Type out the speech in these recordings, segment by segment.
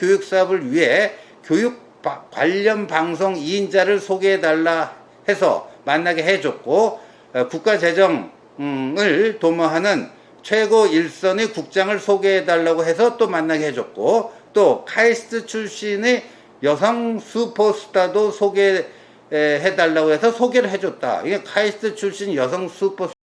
교육 사업을 위해 교육 관련 방송 2인자를 소개해달라 해서 만나게 해줬고, 국가재정을 도모하는 최고 일선의 국장을 소개해달라고 해서 또 만나게 해줬고, 또 카이스트 출신의 여성 슈퍼스타도 소개해달라고 해서 소개를 해줬다. 이게 카이스트 출신 여성 슈퍼스타.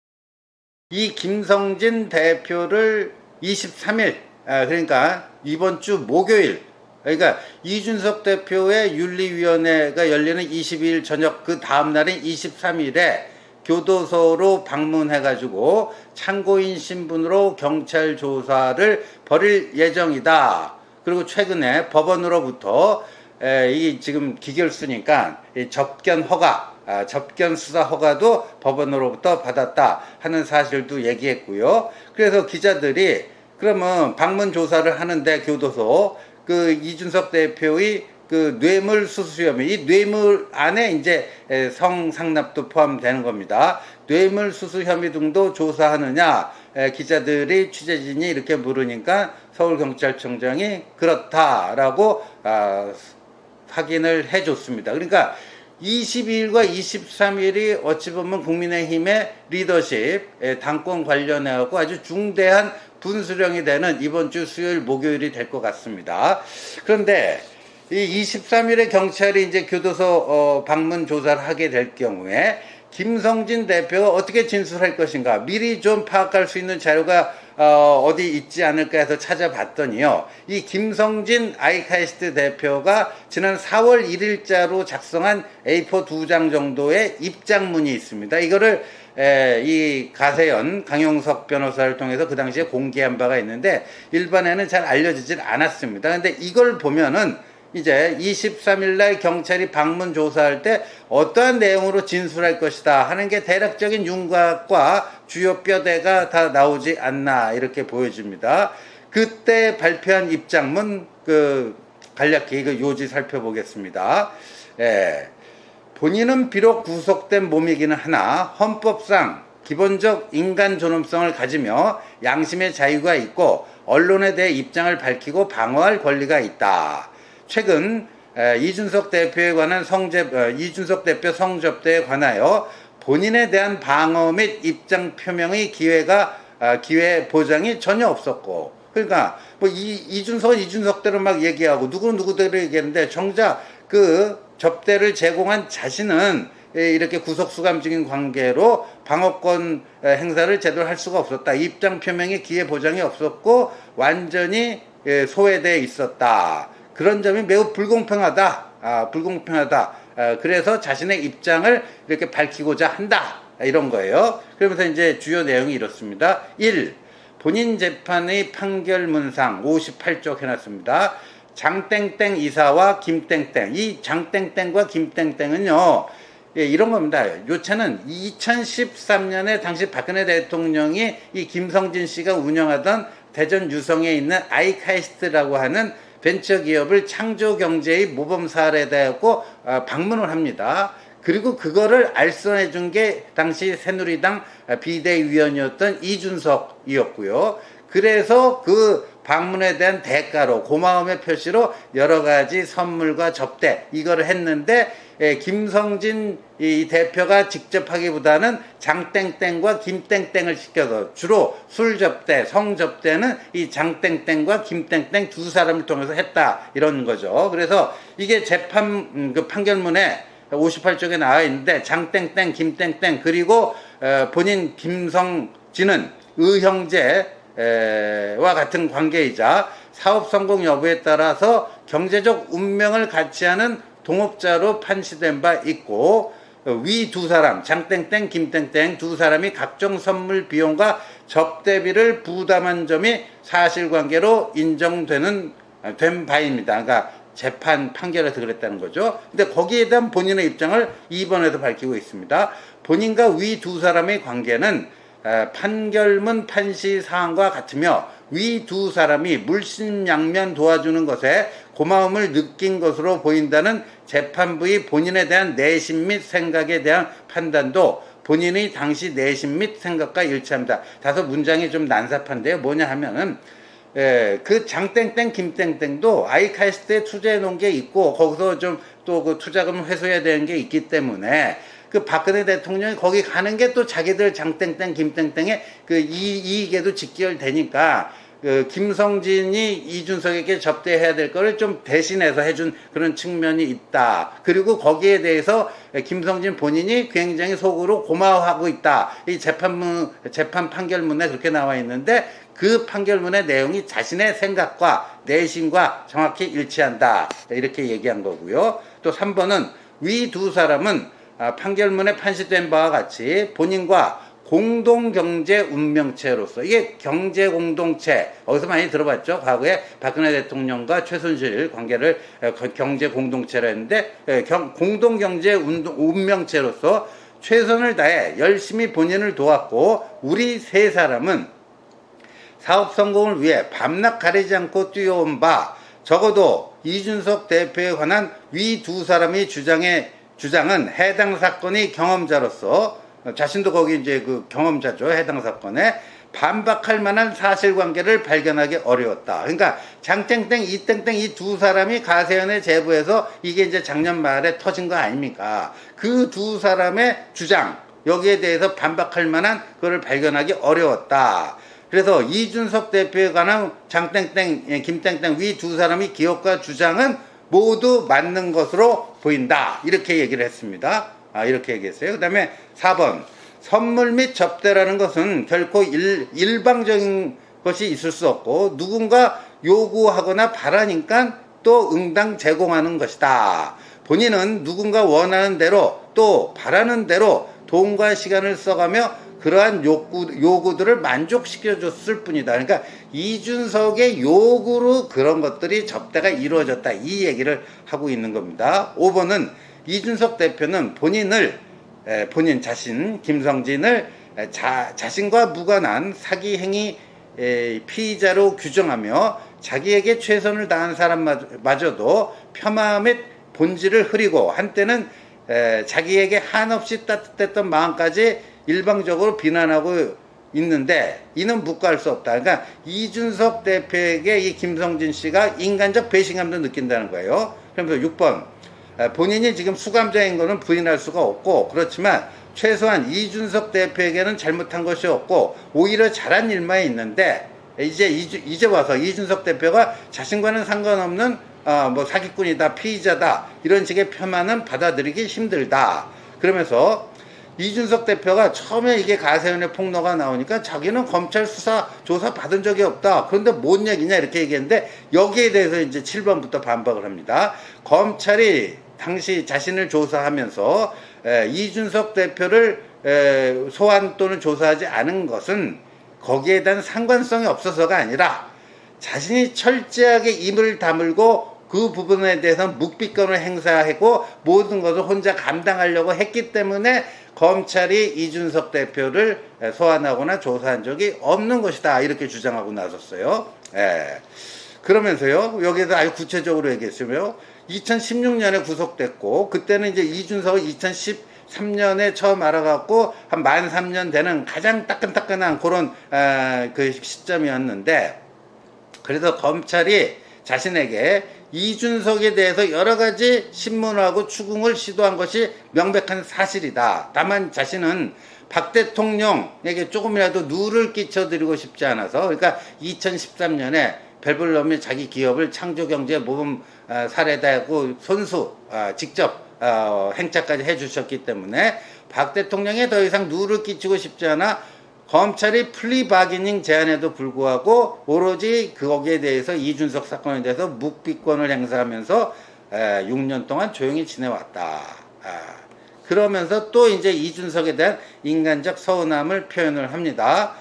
이 김성진 대표를 23일, 그러니까 이번 주 목요일, 그러니까 이준석 대표의 윤리위원회가 열리는 22일 저녁 그 다음날인 23일에 교도소로 방문해가지고 참고인 신분으로 경찰 조사를 벌일 예정이다. 그리고 최근에 법원으로부터 이 지금 기결수니까 접견 허가, 접견 수사 허가도 법원으로부터 받았다 하는 사실도 얘기했고요. 그래서 기자들이 그러면 방문 조사를 하는데 교도소 그 이준석 대표의 그 뇌물 수수 혐의, 이 뇌물 안에 이제 성상납도 포함되는 겁니다. 뇌물 수수 혐의 등도 조사하느냐, 기자들이 취재진이 이렇게 물으니까 서울경찰청장이 그렇다라고 확인을 해줬습니다. 그러니까 22일과 23일이 어찌 보면 국민의힘의 리더십, 당권 관련해서 아주 중대한 분수령이 되는 이번 주 수요일, 목요일이 될 것 같습니다. 그런데 이 23일에 경찰이 이제 교도소 방문 조사를 하게 될 경우에 김성진 대표가 어떻게 진술할 것인가 미리 좀 파악할 수 있는 자료가 어디 있지 않을까 해서 찾아봤더니요. 이 김성진 아이카이스트 대표가 지난 4월 1일자로 작성한 A4 2장 정도의 입장문이 있습니다. 이거를 이 가세연 강용석 변호사를 통해서 그 당시에 공개한 바가 있는데 일반에는 잘 알려지질 않았습니다. 근데 이걸 보면은 이제 23일 날 경찰이 방문 조사할 때 어떠한 내용으로 진술할 것이다 하는 게 대략적인 윤곽과 주요 뼈대가 다 나오지 않나 이렇게 보여집니다. 그때 발표한 입장문 그 간략히 그 요지 살펴보겠습니다. 본인은 비록 구속된 몸이기는 하나 헌법상 기본적 인간 존엄성을 가지며 양심의 자유가 있고 언론에 대해 입장을 밝히고 방어할 권리가 있다. 최근 이준석 대표에 관한 이준석 대표 성접대에 관하여 본인에 대한 방어 및 입장 표명의 기회 보장이 전혀 없었고, 그러니까 뭐 이준석대로 막 얘기하고 누구대로 얘기했는데 정작 그 접대를 제공한 자신은 이렇게 구속수감적인 관계로 방어권 행사를 제대로 할 수가 없었다. 입장 표명의 기회 보장이 없었고 완전히 소외되어 있었다. 그런 점이 매우 불공평하다. 그래서 자신의 입장을 이렇게 밝히고자 한다. 이런 거예요. 그러면서 이제 주요 내용이 이렇습니다. 1. 본인 재판의 판결문상 58쪽 해놨습니다. 장땡땡 이사와 김땡땡. 이 장땡땡과 김땡땡은요, 이런 겁니다. 요체는 2013년에 당시 박근혜 대통령이 이 김성진 씨가 운영하던 대전 유성에 있는 아이카이스트라고 하는 벤처기업을 창조경제의 모범 사례에 대하고 방문을 합니다. 그리고 그거를 알선해 준 게 당시 새누리당 비대위원이었던 이준석이었고요. 그래서 그 방문에 대한 대가로 고마움의 표시로 여러 가지 선물과 접대 이거를 했는데 김성진 이 대표가 직접 하기보다는 장땡땡과 김땡땡을 시켜서 주로 술 접대, 성 접대는 이 장땡땡과 김땡땡 두 사람을 통해서 했다 이런 거죠. 그래서 이게 재판 그 판결문에 58쪽에 나와 있는데 장땡땡, 김땡땡 그리고 본인 김성진은 의형제와 같은 관계이자 사업 성공 여부에 따라서 경제적 운명을 같이 하는 동업자로 판시된 바 있고 위 두 사람 장땡땡 김땡땡 두 사람이 각종 선물 비용과 접대비를 부담한 점이 사실관계로 인정된 바입니다. 그러니까 재판 판결에서 그랬다는 거죠. 근데 거기에 대한 본인의 입장을 2번에서 밝히고 있습니다. 본인과 위 두 사람의 관계는 판결문 판시 사항과 같으며 위 두 사람이 물심양면 도와주는 것에 고마움을 느낀 것으로 보인다는 재판부의 본인에 대한 내심 및 생각에 대한 판단도 본인의 당시 내심 및 생각과 일치합니다. 다소 문장이 좀 난삽한데요. 뭐냐 하면은 그 장땡땡 김땡땡도 아이카이스트에 투자해 놓은 게 있고 거기서 좀 또 그 투자금 회수해야 되는 게 있기 때문에 그 박근혜 대통령이 거기 가는 게 또 자기들 장땡땡 김땡땡의 그 이익에도 직결되니까 그 김성진이 이준석에게 접대해야 될 거를 좀 대신해서 해준 그런 측면이 있다. 그리고 거기에 대해서 김성진 본인이 굉장히 속으로 고마워하고 있다. 이 재판 판결문에 그렇게 나와 있는데 그 판결문의 내용이 자신의 생각과 내심과 정확히 일치한다. 이렇게 얘기한 거고요. 또 3번은 위 두 사람은 판결문에 판시된 바와 같이 본인과 공동경제 운명체로서, 이게 경제공동체 어디서 많이 들어봤죠. 과거에 박근혜 대통령과 최순실 관계를 경제공동체라 했는데 공동경제 운명체로서 최선을 다해 열심히 본인을 도왔고 우리 세 사람은 사업 성공을 위해 밤낮 가리지 않고 뛰어온 바 적어도 이준석 대표에 관한 위 두 사람의 주장은 해당 사건의 경험자로서 자신도 거기 이제 그 경험자죠. 해당 사건에 반박할 만한 사실관계를 발견하기 어려웠다. 그러니까 장땡땡, 이땡땡 이 두 사람이 가세연의 제보에서 이게 이제 작년 말에 터진 거 아닙니까? 그 두 사람의 주장 여기에 대해서 반박할 만한 그걸 발견하기 어려웠다. 그래서 이준석 대표에 관한 장땡땡, 김땡땡 위 두 사람의 기억과 주장은 모두 맞는 것으로 보인다. 이렇게 얘기를 했습니다. 이렇게 얘기했어요. 그 다음에 4번. 선물 및 접대라는 것은 결코 일방적인 것이 있을 수 없고 누군가 요구하거나 바라니까 또 응당 제공하는 것이다. 본인은 누군가 원하는 대로 또 바라는 대로 돈과 시간을 써가며 그러한 요구들을 만족시켜줬을 뿐이다. 그러니까 이준석의 요구로 그런 것들이 접대가 이루어졌다. 이 얘기를 하고 있는 겁니다. 5번은 이준석 대표는 본인 자신 김성진을 자신과 무관한 사기 행위 피의자로 규정하며 자기에게 최선을 다한 사람마저도 폄하 및 본질을 흐리고 한때는 자기에게 한없이 따뜻했던 마음까지 일방적으로 비난하고 있는데 이는 묵과할 수 없다. 그러니까 이준석 대표에게 이 김성진 씨가 인간적 배신감도 느낀다는 거예요. 그러면서 6번 본인이 지금 수감자인 거는 부인할 수가 없고 그렇지만 최소한 이준석 대표에게는 잘못한 것이 없고 오히려 잘한 일만 있는데 이제 와서 이준석 대표가 자신과는 상관없는 뭐 사기꾼이다 피의자다 이런 식의 폄하는 받아들이기 힘들다. 그러면서 이준석 대표가 처음에 이게 가세연의 폭로가 나오니까 자기는 검찰 수사 조사 받은 적이 없다. 그런데 뭔 얘기냐 이렇게 얘기했는데 여기에 대해서 이제 7번부터 반박을 합니다. 검찰이 당시 자신을 조사하면서 이준석 대표를 소환 또는 조사하지 않은 것은 거기에 대한 상관성이 없어서가 아니라 자신이 철저하게 입을 다물고 그 부분에 대해서는 묵비권을 행사하고 모든 것을 혼자 감당하려고 했기 때문에 검찰이 이준석 대표를 소환하거나 조사한 적이 없는 것이다. 이렇게 주장하고 나섰어요. 그러면서요, 여기에서 아주 구체적으로 얘기했으며 2016년에 구속됐고 그때는 이제 이준석을 2013년에 처음 알아갖고 한 만 3년 되는 가장 따끈따끈한 그런 그 시점이었는데 그래서 검찰이 자신에게 이준석에 대해서 여러 가지 신문하고 추궁을 시도한 것이 명백한 사실이다. 다만 자신은 박 대통령에게 조금이라도 누를 끼쳐드리고 싶지 않아서 그러니까 2013년에 벨블럼이 자기 기업을 창조경제 모범 사례다고 손수 직접 행차까지 해주셨기 때문에 박 대통령에 더 이상 누를 끼치고 싶지 않아 검찰이 플리바기닝 제안에도 불구하고 오로지 거기에 대해서 이준석 사건에 대해서 묵비권을 행사하면서 6년 동안 조용히 지내왔다. 그러면서 또 이제 이준석에 대한 인간적 서운함을 표현을 합니다.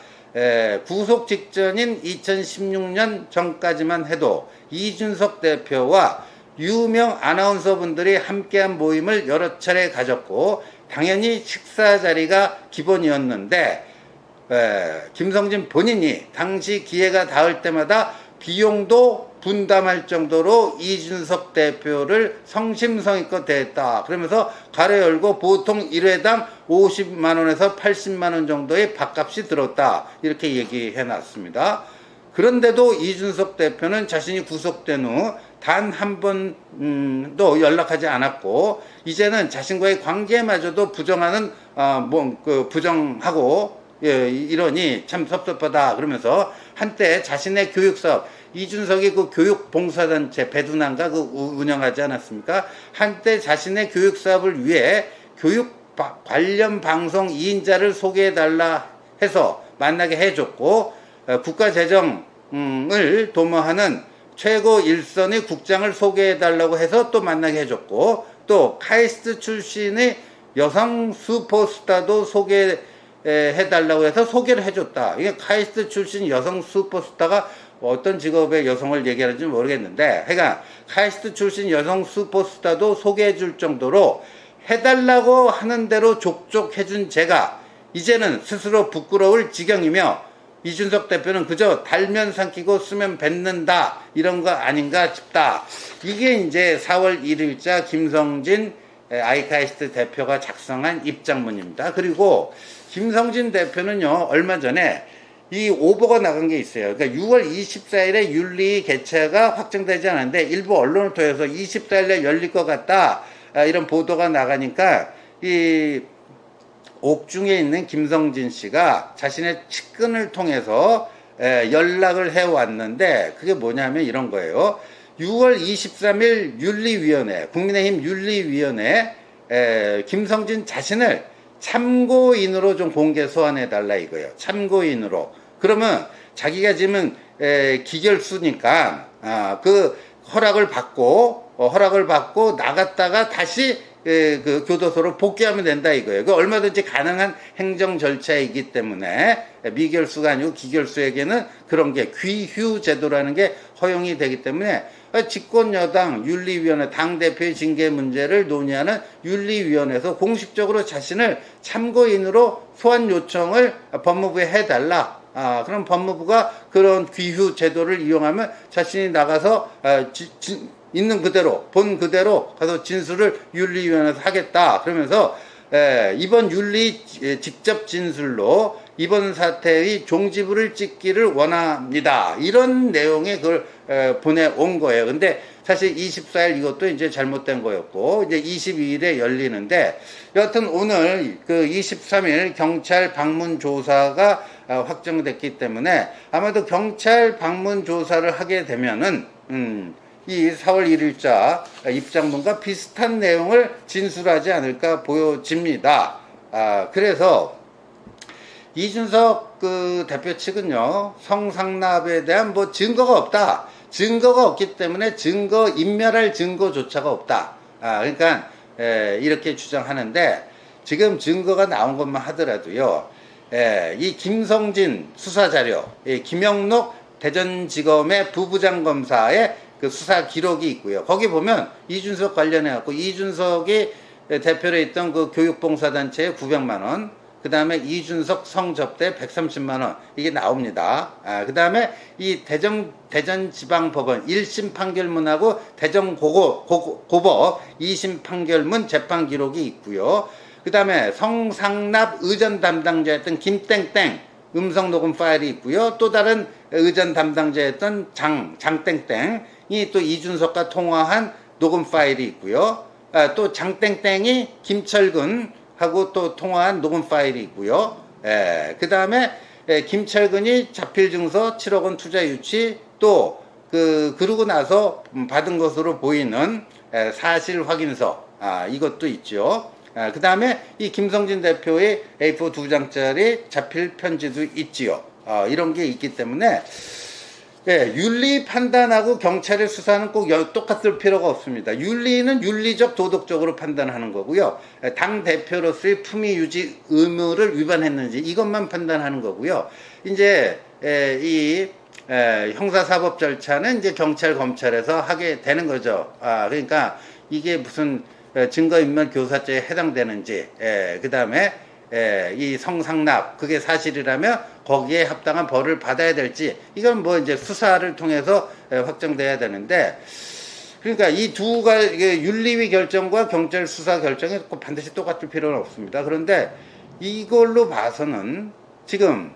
구속 직전인 2016년 전까지만 해도 이준석 대표와 유명 아나운서분들이 함께한 모임을 여러 차례 가졌고 당연히 식사 자리가 기본이었는데 김성진 본인이 당시 기회가 닿을 때마다 비용도 분담할 정도로 이준석 대표를 성심성의껏 대했다. 그러면서 가로 열고 보통 1회당 50만 원에서 80만 원 정도의 밥값이 들었다. 이렇게 얘기해 놨습니다. 그런데도 이준석 대표는 자신이 구속된 후 단 한 번도 연락하지 않았고, 이제는 자신과의 관계마저도 부정하는, 부정하고, 예, 이러니 참 섭섭하다. 그러면서 한때 자신의 교육사업, 이준석이 그 교육봉사단체 배두난가 그 운영하지 않았습니까? 한때 자신의 교육사업을 위해 교육 관련 방송 2인자를 소개해달라 해서 만나게 해줬고, 국가재정을 도모하는 최고 일선의 국장을 소개해달라고 해서 또 만나게 해줬고, 또 카이스트 출신의 여성 슈퍼스타도 소개해달라고 해서 소개를 해줬다. 이게 카이스트 출신 여성 슈퍼스타가 어떤 직업의 여성을 얘기하는지 모르겠는데, 그러니까 카이스트 출신 여성 슈퍼스타도 소개해줄 정도로 해달라고 하는 대로 족족 해준 제가 이제는 스스로 부끄러울 지경이며, 이준석 대표는 그저 달면 삼키고 쓰면 뱉는다 이런 거 아닌가 싶다. 이게 이제 4월 1일자 김성진 아이카이스트 대표가 작성한 입장문입니다. 그리고 김성진 대표는요, 얼마 전에 이 오보가 나간 게 있어요. 그러니까 6월 24일에 윤리 개최가 확정되지 않았는데 일부 언론을 통해서 24일에 열릴 것 같다, 이런 보도가 나가니까 이 옥중에 있는 김성진 씨가 자신의 측근을 통해서 연락을 해왔는데, 그게 뭐냐면 이런 거예요. 6월 23일 윤리위원회, 국민의힘 윤리위원회 김성진 자신을 참고인으로 좀 공개 소환해달라 이거예요. 참고인으로. 그러면 자기가 지금 기결수니까 그 허락을 받고 나갔다가 다시 그 교도소로 복귀하면 된다 이거예요. 그 얼마든지 가능한 행정 절차이기 때문에 미결수가 아니고 기결수에게는 그런 게 귀휴 제도라는 게 허용이 되기 때문에 집권여당 윤리위원회 당대표의 징계 문제를 논의하는 윤리위원회에서 공식적으로 자신을 참고인으로 소환 요청을 법무부에 해달라. 그럼 법무부가 그런 귀휴 제도를 이용하면 자신이 나가서 있는 그대로, 본 그대로 가서 진술을 윤리위원회에서 하겠다. 그러면서 이번 윤리 직접 진술로 이번 사태의 종지부를 찍기를 원합니다. 이런 내용의 그걸 보내온 거예요. 근데 사실 24일 이것도 이제 잘못된 거였고, 이제 22일에 열리는데, 여하튼 오늘 그 23일 경찰 방문 조사가 확정됐기 때문에 아마도 경찰 방문 조사를 하게 되면은, 이 4월 1일자 입장문과 비슷한 내용을 진술하지 않을까 보여집니다. 그래서 이준석 그 대표 측은요, 성상납에 대한 뭐 증거가 없다. 증거가 없기 때문에 인멸할 증거조차가 없다. 그러니까 이렇게 주장하는데, 지금 증거가 나온 것만 하더라도요, 이 김성진 수사자료, 김영록 대전지검의 부부장 검사의 그 수사 기록이 있고요. 거기 보면 이준석 관련해 갖고 이준석이 대표로 있던 그 교육봉사단체에 900만 원, 그 다음에 이준석 성접대 130만 원, 이게 나옵니다. 그 다음에 이 대전지방법원 1심 판결문하고 대전고법 2심 판결문 재판 기록이 있고요. 그 다음에 성상납 의전 담당자였던 김땡땡 음성 녹음 파일이 있고요. 또 다른 의전 담당자였던 장땡땡이 또 이준석과 통화한 녹음 파일이 있고요. 또 장땡땡이 김철근하고 또 통화한 녹음 파일이 있고요. 그 다음에 김철근이 자필 증서 7억 원 투자 유치, 또 그러고 나서 받은 것으로 보이는 사실 확인서, 이것도 있죠. 그 다음에 이 김성진 대표의 A4 2장짜리 자필 편지도 있지요. 이런 게 있기 때문에 윤리 판단하고 경찰의 수사는 꼭 똑같을 필요가 없습니다. 윤리는 윤리적 도덕적으로 판단하는 거고요. 당 대표로서의 품위 유지 의무를 위반했는지 이것만 판단하는 거고요. 이제 이 형사사법 절차는 이제 경찰 검찰에서 하게 되는 거죠. 그러니까 이게 무슨 증거인멸 교사죄에 해당되는지, 그 다음에 이 성상납 그게 사실이라면 거기에 합당한 벌을 받아야 될지, 이건 뭐 이제 수사를 통해서 확정돼야 되는데, 그러니까 이 두 가지 윤리위 결정과 경찰 수사 결정이 꼭 반드시 똑같을 필요는 없습니다. 그런데 이걸로 봐서는 지금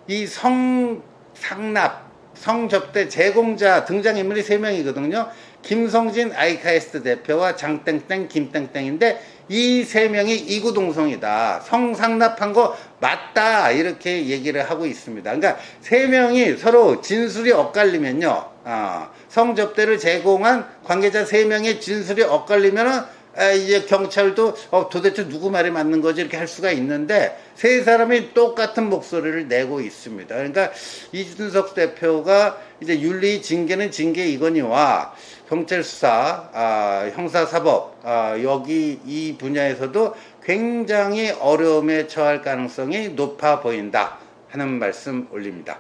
이 성상납 성접대 제공자 등장인물이 3명이거든요. 김성진 아이카이스트 대표와 장땡땡 김땡땡인데 이 3명이 이구동성이다. 성상납한 거 맞다. 이렇게 얘기를 하고 있습니다. 그러니까 3명이 서로 진술이 엇갈리면요. 성접대를 제공한 관계자 3명의 진술이 엇갈리면은 이제 경찰도 도대체 누구 말이 맞는 거지 이렇게 할 수가 있는데 세 사람이 똑같은 목소리를 내고 있습니다. 그러니까 이준석 대표가 이제 윤리 징계는 징계이거니와 경찰 수사, 형사사법 여기 이 분야에서도 굉장히 어려움에 처할 가능성이 높아 보인다 하는 말씀 올립니다.